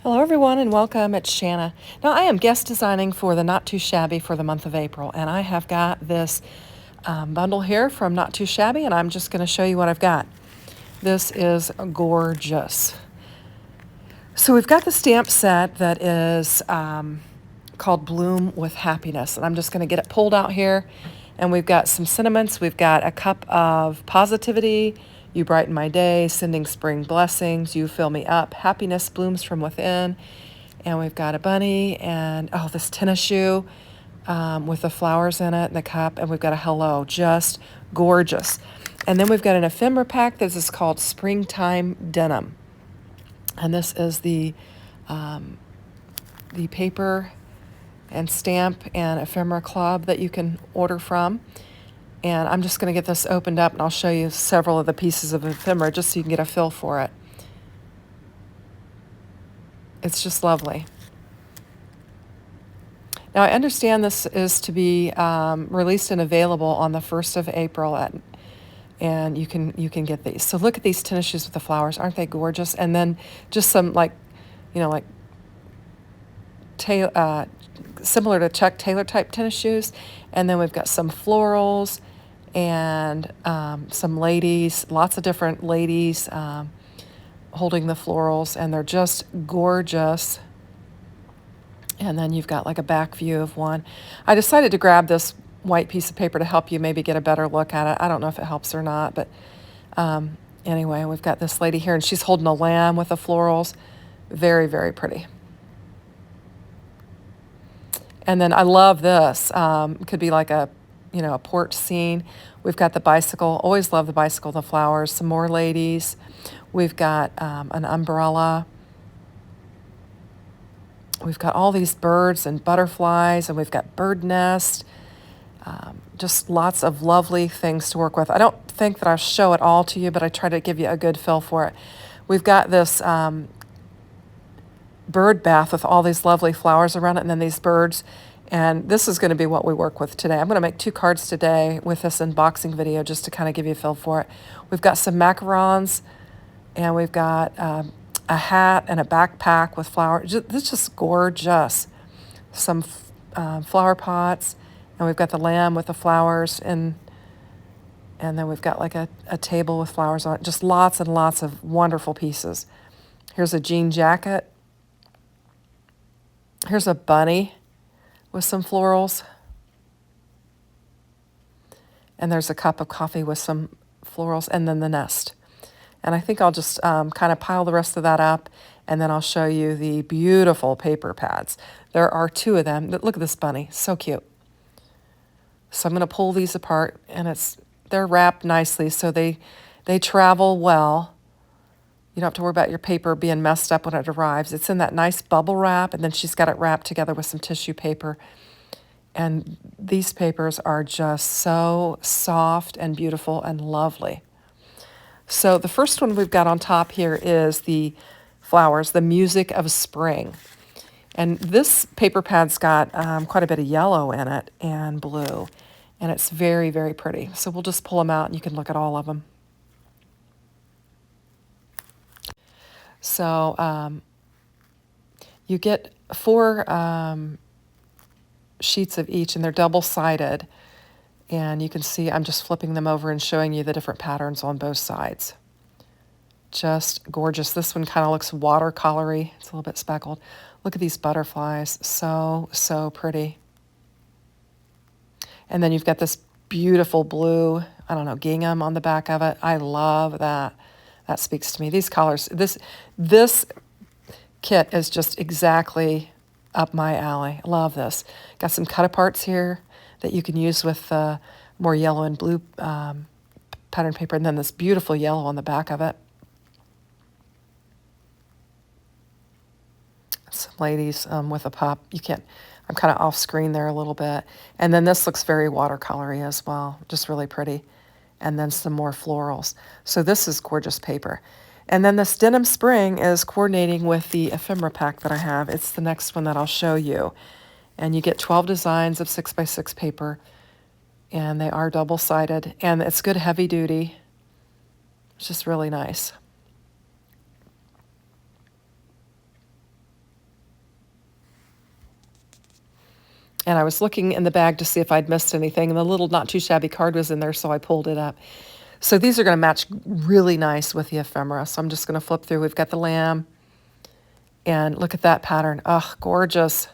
Hello everyone and welcome. It's Shanna. Now I am guest designing for the Not Too Shabby for the month of April, and I have got this bundle here from Not Too Shabby, and I'm just going to show you what I've got. This is gorgeous. So we've got the stamp set that is called Bloom with Happiness, and I'm just going to get it pulled out here. And we've got some sentiments. We've got a cup of positivity. You brighten my day, sending spring blessings. You fill me up. Happiness blooms from within. And we've got a bunny and, oh, this tennis shoe with the flowers in it and the cup. And we've got a hello. Just gorgeous. And then we've got an ephemera pack. This is called Springtime Denim. And this is the paper and stamp and ephemera club that you can order from. And I'm just going to get this opened up and I'll show you several of the pieces of ephemera just so you can get a feel for it. It's just lovely. Now I understand this is to be released and available on the 1st of April and you can get these. So look at these tennis shoes with the flowers. Aren't they gorgeous? And then just some similar to Chuck Taylor type tennis shoes. And then we've got some florals and some ladies, lots of different ladies holding the florals, and they're just gorgeous. And then you've got like a back view of one. I decided to grab this white piece of paper to help you maybe get a better look at it. I don't know if it helps or not, but anyway, we've got this lady here, and she's holding a lamb with the florals. Very, very pretty. And then I love this. It could be like a porch scene. We've got the bicycle. Always love the bicycle, the flowers. Some more ladies. We've got an umbrella. We've got all these birds and butterflies, and we've got bird nest. Just lots of lovely things to work with. I don't think that I'll show it all to you, but I try to give you a good feel for it. We've got this bird bath with all these lovely flowers around it, and then these birds. And this is going to be what we work with today. I'm going to make 2 cards today with this unboxing video just to kind of give you a feel for it. We've got some macarons, and we've got a hat and a backpack with flowers. This is just gorgeous. Some flower pots, and we've got the lamb with the flowers, and then we've got like a table with flowers on it. Just lots and lots of wonderful pieces. Here's a jean jacket. Here's a bunny with some florals. And there's a cup of coffee with some florals, and then the nest. And I think I'll just kind of pile the rest of that up, and then I'll show you the beautiful paper pads. There are 2 of them. Look at this bunny, so cute. So I'm going to pull these apart, and they're wrapped nicely, so they travel well. You don't have to worry about your paper being messed up when it arrives. It's in that nice bubble wrap, and then she's got it wrapped together with some tissue paper. And these papers are just so soft and beautiful and lovely. So the first one we've got on top here is the flowers, the music of spring. And this paper pad's got quite a bit of yellow in it and blue, and it's very, very pretty. So we'll just pull them out, and you can look at all of them. So you get 4 sheets of each, and they're double-sided. And you can see I'm just flipping them over and showing you the different patterns on both sides. Just gorgeous. This one kind of looks watercolory. It's a little bit speckled. Look at these butterflies. So, so pretty. And then you've got this beautiful blue, I don't know, gingham on the back of it. I love that. That speaks to me. These colors, this kit is just exactly up my alley. I love this. Got some cut-aparts here that you can use with more yellow and blue pattern paper, and then this beautiful yellow on the back of it. Some ladies with a pup. I'm kind of off screen there a little bit. And then this looks very watercolory as well, just really pretty. And then some more florals. So this is gorgeous paper. And then this denim spring is coordinating with the ephemera pack that I have. It's the next one that I'll show you. And you get 12 designs of 6x6 paper, and they are double-sided, and it's good heavy duty. It's just really nice. And I was looking in the bag to see if I'd missed anything, and the little not too shabby card was in there, so I pulled it up. So these are going to match really nice with the ephemera. So I'm just going to flip through. We've got the lamb, and look at that pattern. Oh, gorgeous.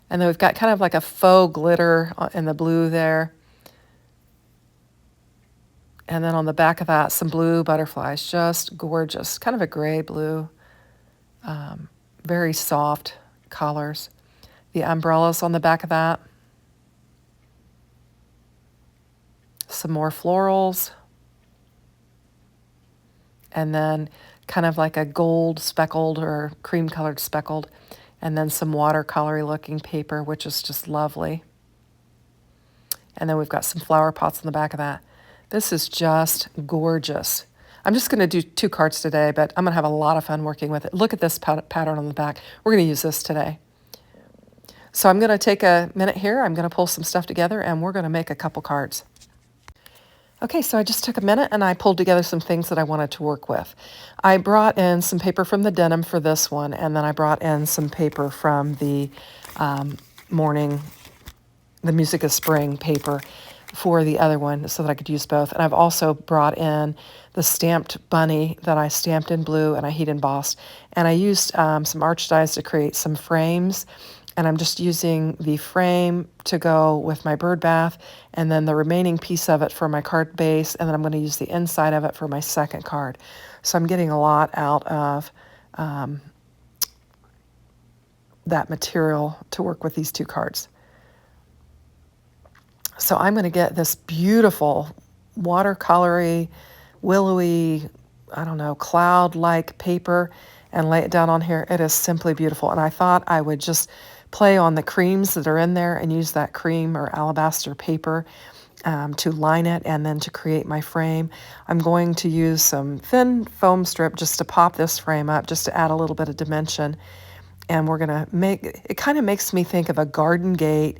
And then we've got kind of like a faux glitter in the blue there. And then on the back of that, some blue butterflies, just gorgeous. Kind of a gray blue, very soft colors. The umbrellas on the back of that. Some more florals. And then kind of like a gold speckled or cream colored speckled. And then some watercolory looking paper, which is just lovely. And then we've got some flower pots on the back of that. This is just gorgeous. I'm just going to do 2 cards today, but I'm going to have a lot of fun working with it. Look at this pattern on the back. We're going to use this today. So I'm going to take a minute here. I'm going to pull some stuff together, and we're going to make a couple cards. Okay, so I just took a minute and I pulled together some things that I wanted to work with. I brought in some paper from the denim for this one, and then I brought in some paper from the the Music of Spring paper for the other one so that I could use both. And I've also brought in the stamped bunny that I stamped in blue and I heat embossed. And I used some arch dies to create some frames. And I'm just using the frame to go with my bird bath, and then the remaining piece of it for my card base, and then I'm going to use the inside of it for my second card. So I'm getting a lot out of that material to work with these 2 cards. So I'm going to get this beautiful watercolory, willowy, I don't know, cloud-like paper and lay it down on here. It is simply beautiful. And I thought I would just play on the creams that are in there and use that cream or alabaster paper to line it and then to create my frame. I'm going to use some thin foam strip just to pop this frame up, just to add a little bit of dimension. And we're going to make, it kind of makes me think of a garden gate,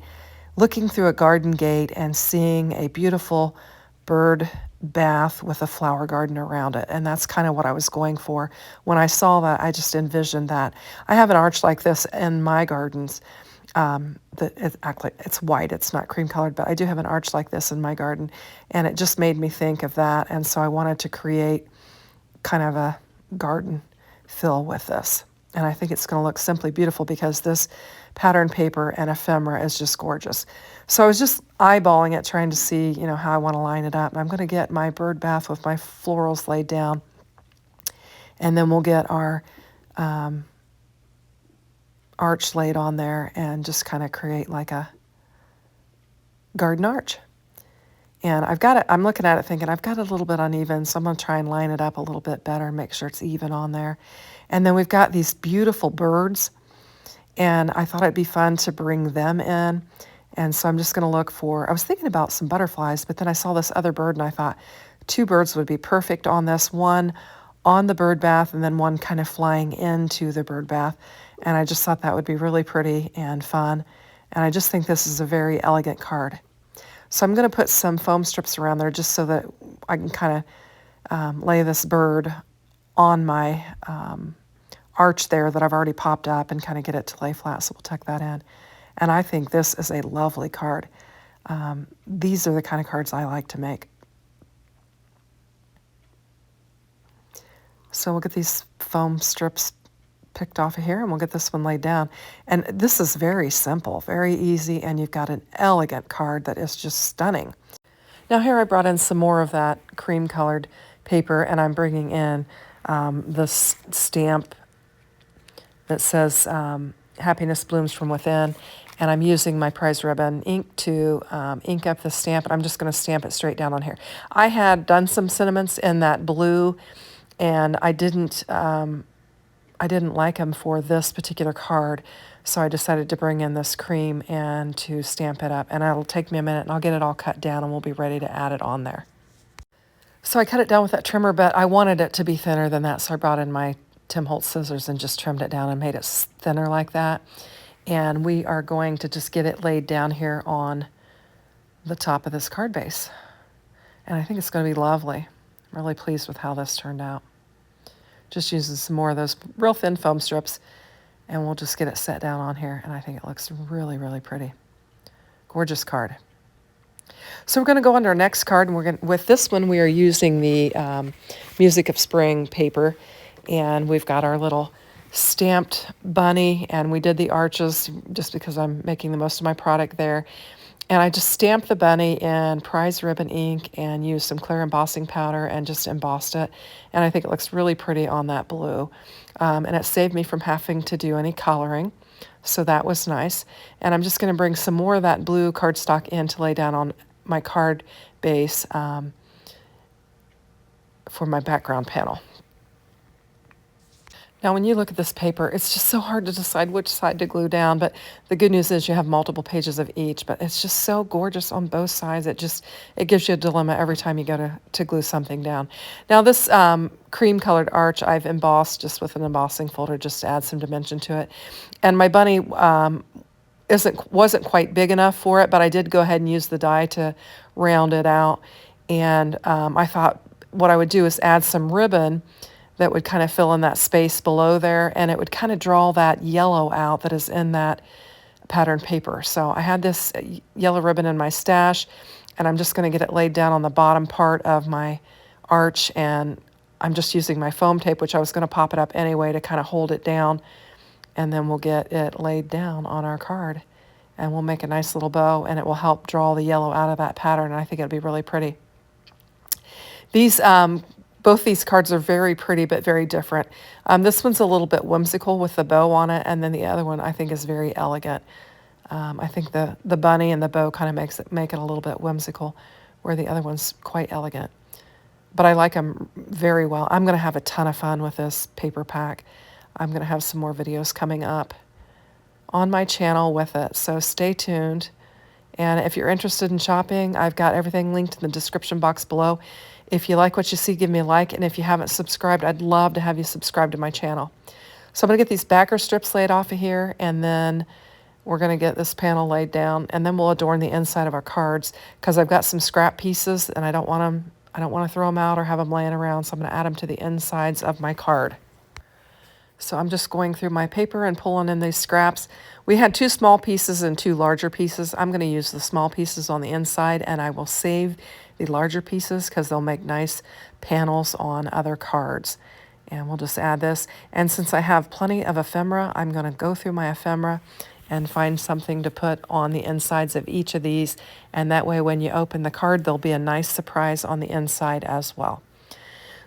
looking through a garden gate and seeing a beautiful bird bath with a flower garden around it. And that's kind of what I was going for. When I saw that, I just envisioned that. I have an arch like this in my gardens. It's white, it's not cream colored, but I do have an arch like this in my garden. And it just made me think of that. And so I wanted to create kind of a garden feel with this. And I think it's going to look simply beautiful because this pattern paper and ephemera is just gorgeous. So I was just eyeballing it, trying to see, how I want to line it up. And I'm going to get my bird bath with my florals laid down. And then we'll get our arch laid on there and just kind of create like a garden arch. And I've got it, I'm looking at it thinking I've got it a little bit uneven, so I'm going to try and line it up a little bit better and make sure it's even on there. And then we've got these beautiful birds, and I thought it'd be fun to bring them in. And so I'm just going to look for, I was thinking about some butterflies, but then I saw this other bird and I thought 2 birds would be perfect on this, one on the bird bath and then one kind of flying into the bird bath. And I just thought that would be really pretty and fun. And I just think this is a very elegant card. So I'm going to put some foam strips around there just so that I can kind of lay this bird on my arch there that I've already popped up and kind of get it to lay flat. So we'll tuck that in. And I think this is a lovely card. These are the kind of cards I like to make. So we'll get these foam strips picked off of here and we'll get this one laid down. And this is very simple, very easy, and you've got an elegant card that is just stunning. Now here I brought in some more of that cream colored paper, and I'm bringing in this stamp that says Happiness Blooms from Within, and I'm using my prize ribbon ink to ink up the stamp, and I'm just going to stamp it straight down on here. I had done some sentiments in that blue, and I didn't like them for this particular card, so I decided to bring in this cream and to stamp it up. And it'll take me a minute, and I'll get it all cut down, and we'll be ready to add it on there. So I cut it down with that trimmer, but I wanted it to be thinner than that, so I brought in my Tim Holtz scissors and just trimmed it down and made it thinner like that. And we are going to just get it laid down here on the top of this card base. And I think it's going to be lovely. I'm really pleased with how this turned out. Just using some more of those real thin foam strips And we'll just get it set down on here, and I think it looks really, really pretty. Gorgeous card. So we're going to go on to our next card, and with this one we are using the Music of Spring paper, and we've got our little stamped bunny, and we did the arches just because I'm making the most of my product there. And I just stamped the bunny in prize ribbon ink and used some clear embossing powder and just embossed it. And I think it looks really pretty on that blue. And it saved me from having to do any coloring. So that was nice. And I'm just going to bring some more of that blue cardstock in to lay down on my card base for my background panel. Now, when you look at this paper, it's just so hard to decide which side to glue down, but the good news is you have multiple pages of each, but it's just so gorgeous on both sides. It gives you a dilemma every time you go to glue something down. Now, this cream-colored arch I've embossed just with an embossing folder just to add some dimension to it. And my bunny wasn't quite big enough for it, but I did go ahead and use the die to round it out. And I thought what I would do is add some ribbon that would kind of fill in that space below there, and it would kind of draw that yellow out that is in that pattern paper. So I had this yellow ribbon in my stash, and I'm just going to get it laid down on the bottom part of my arch, and I'm just using my foam tape, which I was going to pop it up anyway to kind of hold it down, and then we'll get it laid down on our card, and we'll make a nice little bow, and it will help draw the yellow out of that pattern, and I think it'll be really pretty. Both these cards are very pretty, but very different. This one's a little bit whimsical with the bow on it, and then the other one I think is very elegant. I think the bunny and the bow kind of make it a little bit whimsical, where the other one's quite elegant. But I like them very well. I'm going to have a ton of fun with this paper pack. I'm going to have some more videos coming up on my channel with it, so stay tuned. And if you're interested in shopping, I've got everything linked in the description box below. If you like what you see, give me a like. And if you haven't subscribed, I'd love to have you subscribe to my channel. So I'm going to get these backer strips laid off of here, and then we're going to get this panel laid down, and then we'll adorn the inside of our cards because I've got some scrap pieces, and I don't want to throw them out or have them laying around, so I'm going to add them to the insides of my card. So I'm just going through my paper and pulling in these scraps. We had 2 small pieces and 2 larger pieces. I'm going to use the small pieces on the inside, and I will save the larger pieces because they'll make nice panels on other cards. And we'll just add this. And since I have plenty of ephemera, I'm going to go through my ephemera and find something to put on the insides of each of these. And that way when you open the card, there'll be a nice surprise on the inside as well.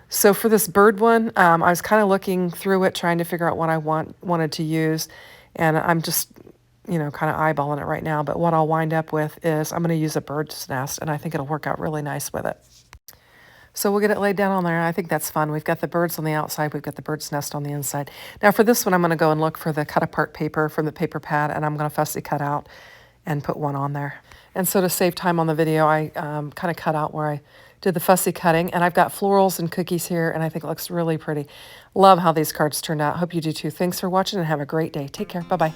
So for this bird one, I was kind of looking through it, trying to figure out what I wanted to use. And I'm just, kind of eyeballing it right now. But what I'll wind up with is I'm going to use a bird's nest, and I think it'll work out really nice with it. So we'll get it laid down on there. I think that's fun. We've got the birds on the outside. We've got the bird's nest on the inside. Now for this one, I'm going to go and look for the cut-apart paper from the paper pad, and I'm going to fussy cut out and put one on there. And so to save time on the video, I kind of cut out where I did the fussy cutting, and I've got florals and cookies here, and I think it looks really pretty. Love how these cards turned out. Hope you do too. Thanks for watching, and have a great day. Take care. Bye-bye.